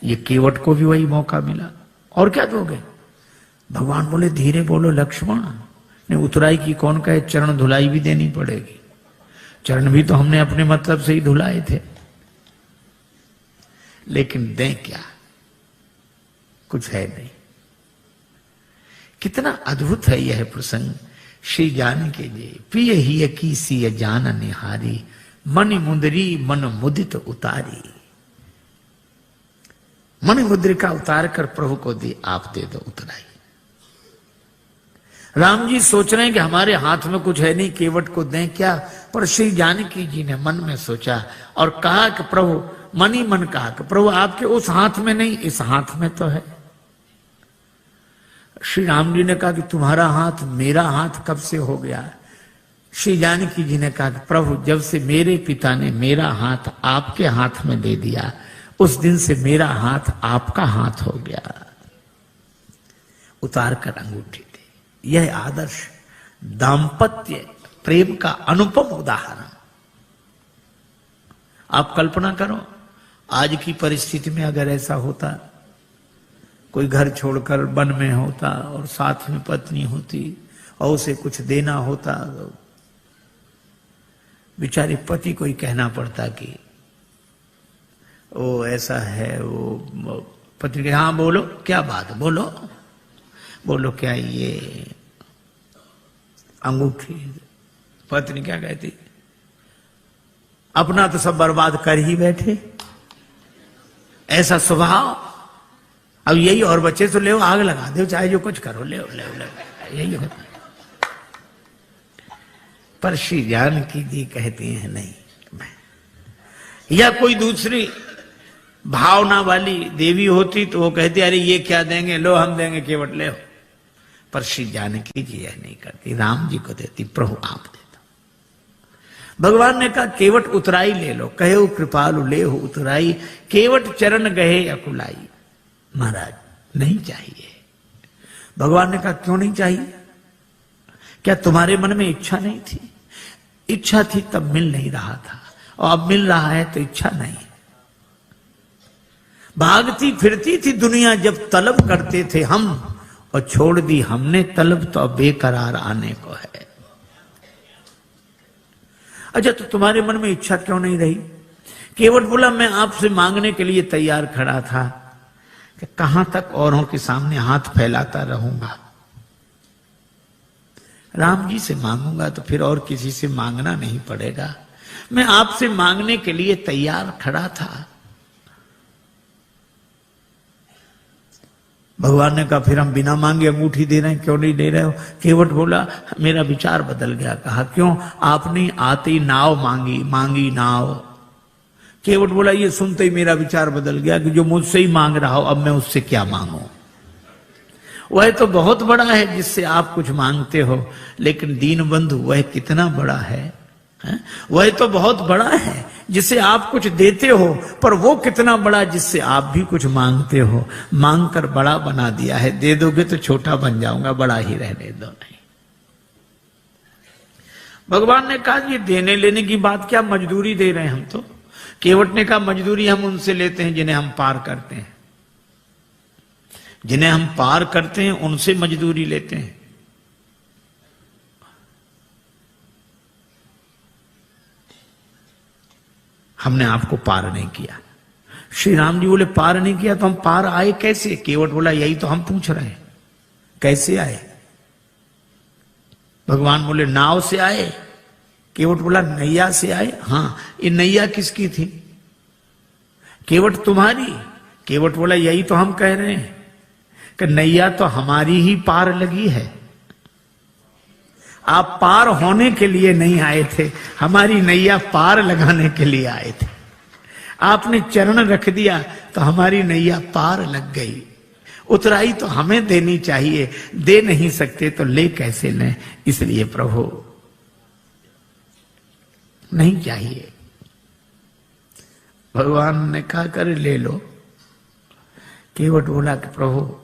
ये केवट को भी वही मौका मिला। और क्या दोगे। भगवान बोले धीरे बोलो लक्ष्मण, ने उतराई की कौन कहे, चरण धुलाई भी देनी पड़ेगी। चरण भी तो हमने अपने मतलब से ही धुलाए थे। लेकिन दें क्या, कुछ है नहीं। कितना अद्भुत है यह प्रसंग। श्री जानकी जी प्रिय ही की सी जान निहारी, मन मुंदरी मन मुदित उतारी। मन मुद्रिका उतार कर प्रभु को दी, आप दे दो उतराई। राम जी सोच रहे हैं कि हमारे हाथ में कुछ है नहीं, केवट को दें क्या। पर श्री जानकी जी ने मन में सोचा और कहा कि प्रभु, मन ही मन कहा कि प्रभु आपके उस हाथ में नहीं, इस हाथ में तो है। श्री राम जी ने कहा कि तुम्हारा हाथ मेरा हाथ कब से हो गया। श्री जानकी जी ने कहा कि प्रभु जब से मेरे पिता ने मेरा हाथ आपके हाथ में दे दिया, उस दिन से मेरा हाथ आपका हाथ हो गया। उतार कर अंगूठी दी। यह आदर्श दाम्पत्य प्रेम का अनुपम उदाहरण। आप कल्पना करो, आज की परिस्थिति में अगर ऐसा होता, कोई घर छोड़कर वन में होता और साथ में पत्नी होती और उसे कुछ देना होता, तो बेचारे पति को ही कहना पड़ता कि वो ऐसा है, वो पत्नी के हाँ बोलो, क्या बात, बोलो बोलो, क्या ये अंगूठी। पत्नी क्या कहती, अपना तो सब बर्बाद कर ही बैठे, ऐसा स्वभाव, अब यही और बच्चे तो ले आग लगा दो, चाहे जो कुछ करो, ले यही होता। पर श्री जानकी जी कहती हैं नहीं, या कोई दूसरी भावना वाली देवी होती तो वो कहती अरे ये क्या देंगे, लो हम देंगे, केवट ले हो। पर श्री जानकी जी यह नहीं करती, राम जी को देती, प्रभु आप देता। भगवान ने कहा केवट उतराई ले लो, कहे कृपालु ले हो उतराई, केवट चरण गहे अकुलाई। महाराज नहीं चाहिए। भगवान ने कहा क्यों नहीं चाहिए? क्या तुम्हारे मन में इच्छा नहीं थी? इच्छा थी तब मिल नहीं रहा था, और अब मिल रहा है तो इच्छा नहीं। भागती फिरती थी दुनिया जब तलब करते थे हम, और छोड़ दी हमने तलब तो अब बेकरार आने को है। अच्छा, तो तुम्हारे मन में इच्छा क्यों नहीं रही? केवट बोला मैं आपसे मांगने के लिए तैयार खड़ा था कि कहां तक औरों के सामने हाथ फैलाता रहूंगा। राम जी से मांगूंगा तो फिर और किसी से मांगना नहीं पड़ेगा। मैं आपसे मांगने के लिए तैयार खड़ा था। भगवान ने कहा फिर हम बिना मांगे अंगूठी दे रहे हैं, क्यों नहीं दे रहे हो? केवट बोला मेरा विचार बदल गया। कहा क्यों? आपने आती नाव मांगी नाव। केवट बोला ये सुनते ही मेरा विचार बदल गया कि जो मुझसे ही मांग रहा हो, अब मैं उससे क्या मांगू? वह तो बहुत बड़ा है जिससे आप कुछ मांगते हो, लेकिन दीन बंधु वह कितना बड़ा है? वह तो बहुत बड़ा है जिसे आप कुछ देते हो, पर वो कितना बड़ा जिससे आप भी कुछ मांगते हो। मांग कर बड़ा बना दिया है, दे दोगे तो छोटा बन जाऊंगा, बड़ा ही रहने दो। नहीं, भगवान ने कहा ये देने लेने की बात क्या, मजदूरी दे रहे हैं हम तो। केवट ने कहा मजदूरी हम उनसे लेते हैं जिन्हें हम पार करते हैं, जिन्हें हम पार करते हैं उनसे मजदूरी लेते हैं। हमने आपको पार नहीं किया। श्री राम जी बोले पार नहीं किया तो हम पार आए कैसे? केवट बोला यही तो हम पूछ रहे हैं, कैसे आए? भगवान बोले नाव से आए। केवट बोला नैया से आए। हाँ, ये नैया किसकी थी? केवट तुम्हारी। केवट बोला यही तो हम कह रहे हैं कि नैया तो हमारी ही पार लगी है, आप पार होने के लिए नहीं आए थे, हमारी नैया पार लगाने के लिए आए थे। आपने चरण रख दिया तो हमारी नैया पार लग गई। उतराई तो हमें देनी चाहिए, दे नहीं सकते तो ले कैसे लें? इसलिए प्रभु नहीं चाहिए। भगवान ने कहा कर ले लो। केवट बोला कि प्रभु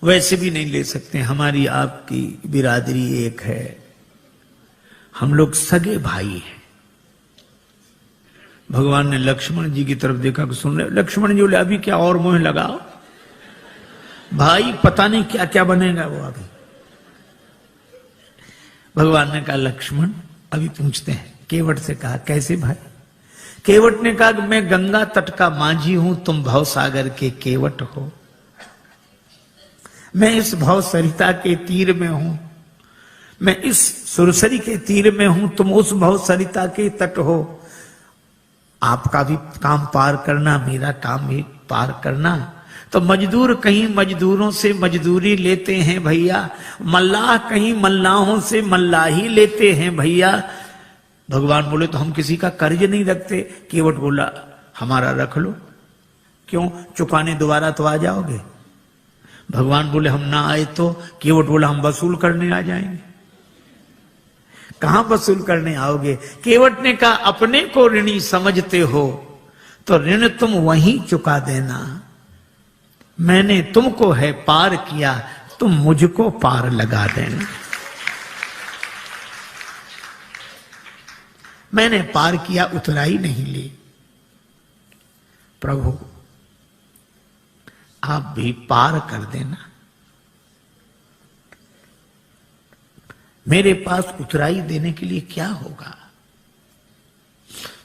वैसे भी नहीं ले सकते, हमारी आपकी बिरादरी एक है, हम लोग सगे भाई हैं। भगवान ने लक्ष्मण जी की तरफ देखा कि सुन रहे। लक्ष्मण जी बोले अभी क्या और मोह लगाओ भाई, पता नहीं क्या क्या बनेगा वो अभी। भगवान ने कहा लक्ष्मण अभी पूछते हैं। केवट से कहा कैसे भाई? केवट ने कहा कि मैं गंगा तट का माझी हूं, तुम भवसागर के केवट हो। मैं इस भव सरिता के तीर में हूं, मैं इस सुरसरी के तीर में हूं, तुम उस भव सरिता के तट हो। आपका भी काम पार करना, मेरा काम भी पार करना। तो मजदूर कहीं मजदूरों से मजदूरी लेते हैं भैया, मल्लाह कहीं मल्लाहों से मल्लाही लेते हैं भैया। भगवान बोले तो हम किसी का कर्ज नहीं रखते। केवट बोला हमारा रख लो। क्यों? चुकाने दोबारा तो आ जाओगे। भगवान बोले हम ना आए तो? केवट बोला हम वसूल करने आ जाएंगे। कहां वसूल करने आओगे? केवट ने कहा अपने को ऋणी समझते हो तो ऋण तुम वहीं चुका देना। मैंने तुमको है पार किया, तुम मुझको पार लगा देना। मैंने पार किया, उतराई नहीं ली। प्रभु आप भी पार कर देना। मेरे पास उतराई देने के लिए क्या होगा?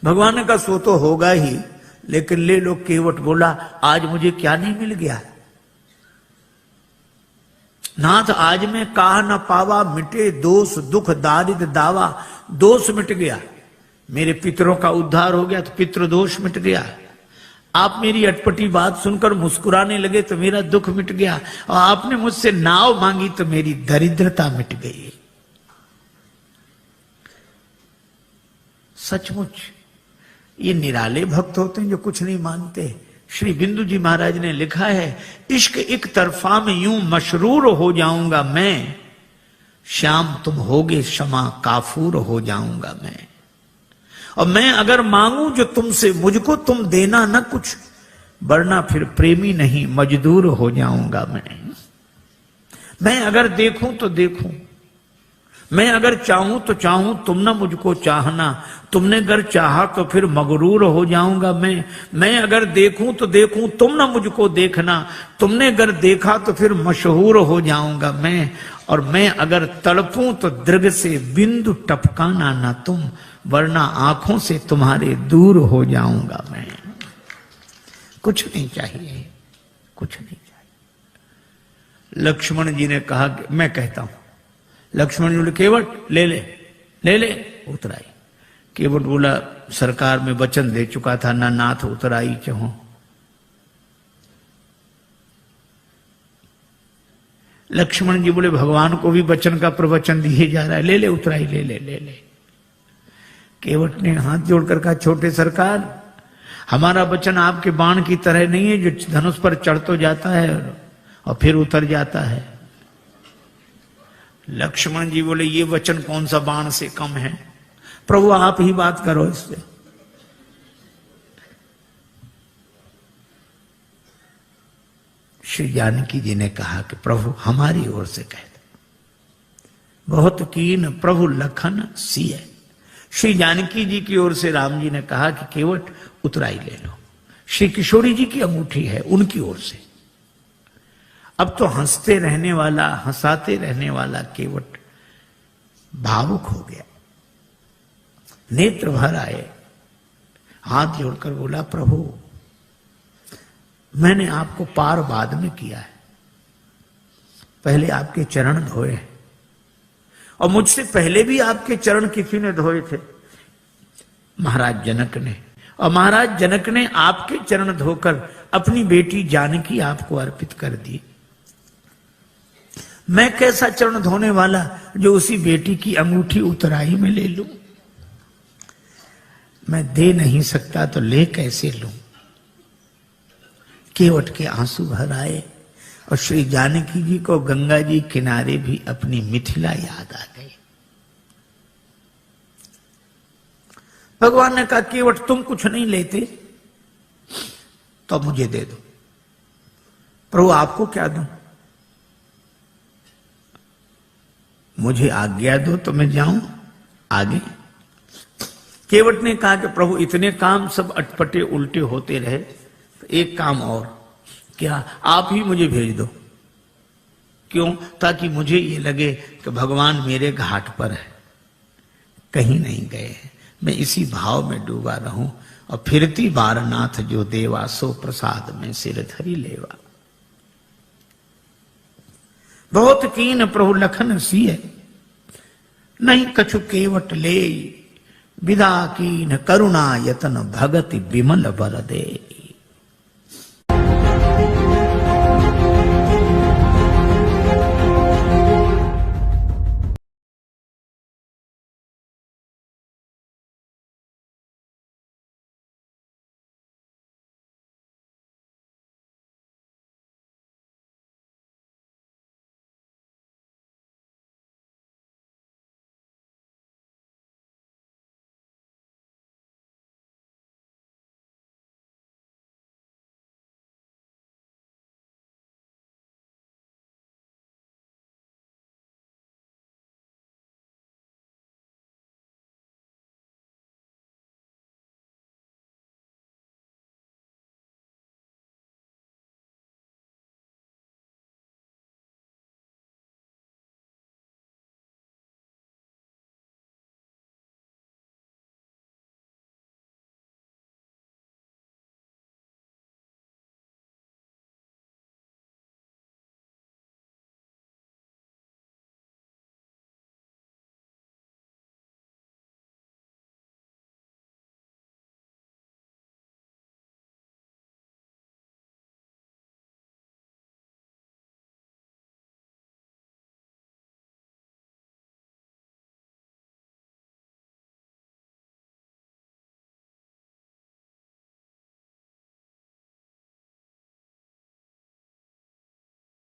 भगवान ने कहा सो तो होगा ही, लेकिन ले लो। केवट बोला आज मुझे क्या नहीं मिल गया? नाथ आज मैं कहा न पावा, मिटे दोष दुख दारिद्र दावा। दोष मिट गया, मेरे पितरों का उद्धार हो गया तो पितृ दोष मिट गया। आप मेरी अटपटी बात सुनकर मुस्कुराने लगे तो मेरा दुख मिट गया, और आपने मुझसे नाव मांगी तो मेरी दरिद्रता मिट गई। सचमुच ये निराले भक्त होते हैं जो कुछ नहीं मानते। श्री बिंदु जी महाराज ने लिखा है, इश्क एक तरफा में यूं मशरूर हो जाऊंगा मैं, श्याम तुम होगे क्षमा काफूर हो जाऊंगा मैं। और मैं अगर मांगू जो तुमसे, मुझको तुम देना न कुछ, वरना फिर प्रेमी नहीं मजदूर हो जाऊंगा मैं अगर देखूं तो देखूं, मैं अगर चाहूं तो चाहूं, तुम ना मुझको चाहना। तुमने अगर चाहा तो फिर मगरूर हो जाऊंगा मैं अगर देखूं तो देखूं, तुम ना मुझको देखना। तुमने अगर देखा तो फिर मशहूर हो जाऊंगा मैं। और मैं अगर तड़पूं तो दृग से बिंदु टपकाना ना तुम, वरना आंखों से तुम्हारे दूर हो जाऊंगा मैं। कुछ नहीं चाहिए, कुछ नहीं चाहिए। लक्ष्मण जी ने कहा कि मैं कहता हूं। लक्ष्मण जी बोले केवट ले ले ले ले उतराई। केवट बोला सरकार में वचन दे चुका था ना नाथ उतराई क्यों। लक्ष्मण जी बोले भगवान को भी वचन का प्रवचन दिए जा रहा है, ले ले उतराई ले ले ले ले। केवट ने हाथ जोड़कर कहा छोटे सरकार, हमारा वचन आपके बाण की तरह नहीं है जो धनुष पर चढ़ तो जाता है और फिर उतर जाता है। लक्ष्मण जी बोले ये वचन कौन सा बाण से कम है, प्रभु आप ही बात करो इससे। श्री जानकी जी ने कहा कि प्रभु हमारी ओर से कह दो। बहुत कीन प्रभु लखन सिय। श्री जानकी जी की ओर से राम जी ने कहा कि केवट उतराई ले लो। श्री किशोरी जी की अंगूठी है उनकी ओर से। अब तो हंसते रहने वाला, हंसाते रहने वाला केवट भावुक हो गया, नेत्र भर आए, हाथ जोड़कर बोला प्रभु मैंने आपको पार बाद में किया है, पहले आपके चरण धोए हैं, और मुझसे पहले भी आपके चरण किसी ने धोए थे, महाराज जनक ने। और महाराज जनक ने आपके चरण धोकर अपनी बेटी जानकी आपको अर्पित कर दी। मैं कैसा चरण धोने वाला जो उसी बेटी की अंगूठी उतराई में ले लूं। मैं दे नहीं सकता तो ले कैसे लूं। केवट के आंसू भर आए और श्री जानकी जी को गंगा जी किनारे भी अपनी मिथिला याद आ गई। भगवान ने कहा केवट तुम कुछ नहीं लेते तो मुझे दे दो। प्रभु आपको क्या दूं? मुझे आज्ञा दो तो मैं जाऊं आगे। केवट ने कहा कि प्रभु इतने काम सब अटपटे उल्टे होते रहे, तो एक काम और, क्या आप ही मुझे भेज दो। क्यों? ताकि मुझे ये लगे कि भगवान मेरे घाट पर है, कहीं नहीं गए हैं, मैं इसी भाव में डूबा रहूं। और फिरती बारनाथ जो देवा, सो प्रसाद में सिर धरी लेवा। बहुत कीन प्रभु लखन सिय, नहीं कछु केवट ले, विदा कीन करुणा यतन भगति विमल बर दे।